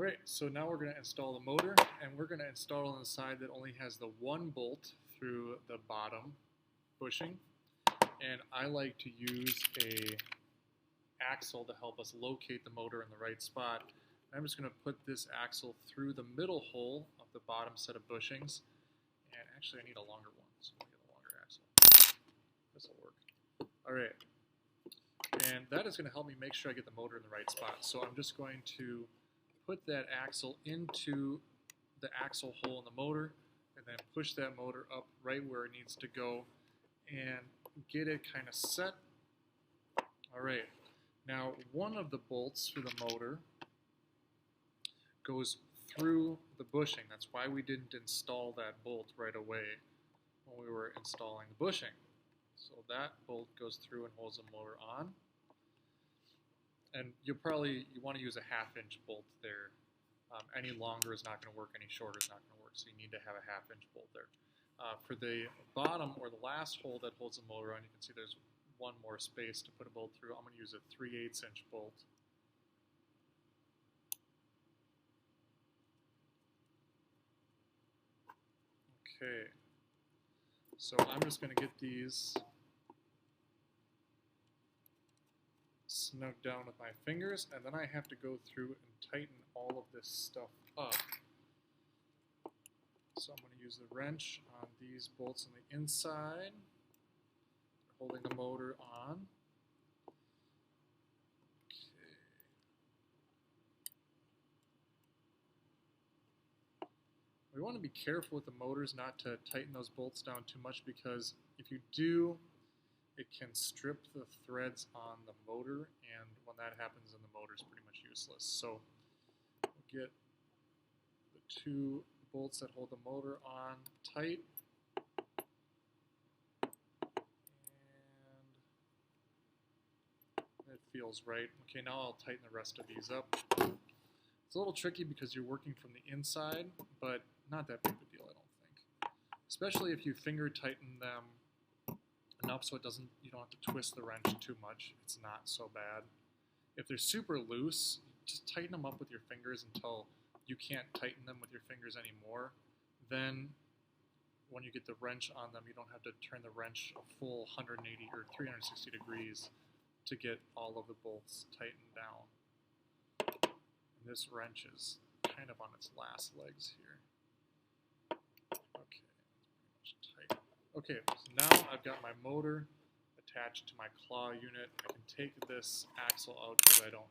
Alright, so now we're going to install the motor, and we're going to install it on the side that only has the one bolt through the bottom bushing. And I like to use a axle to help us locate the motor in the right spot. I'm just going to put this axle through the middle hole of the bottom set of bushings. And actually I need a longer one, so I'm going to get a longer axle. This will work. Alright, and that is going to help me make sure I get the motor in the right spot. So I'm just going to put that axle into the axle hole in the motor and then push that motor up right where it needs to go and get it kind of set. Alright, now one of the bolts for the motor goes through the bushing. That's why we didn't install that bolt right away when we were installing the bushing. So that bolt goes through and holds the motor on. And you want to use a 1/2 inch bolt there. Any longer is not going to work, any shorter is not going to work, so you need to have a 1/2 inch bolt there. For the bottom or the last hole that holds the motor on, you can see there's one more space to put a bolt through. I'm going to use a 3/8 inch bolt. Okay, so I'm just going to get these snug down with my fingers, and then I have to go through and tighten all of this stuff up. So I'm going to use the wrench on these bolts on the inside, holding the motor on. Okay. We want to be careful with the motors not to tighten those bolts down too much, because if you do, it can strip the threads on the motor, and when that happens, then the motor is pretty much useless. So we'll get the two bolts that hold the motor on tight, and it feels right. Okay, now I'll tighten the rest of these up. It's a little tricky because you're working from the inside, but not that big of a deal, I don't think. Especially if you finger tighten them enough so you don't have to twist the wrench too much. It's not so bad. If they're super loose, just tighten them up with your fingers until you can't tighten them with your fingers anymore. Then when you get the wrench on them, you don't have to turn the wrench a full 180 or 360 degrees to get all of the bolts tightened down. And this wrench is kind of on its last legs here. Okay, that's pretty much tight. Okay, so now I've got my motor attached to my claw unit. I can take this axle out because I don't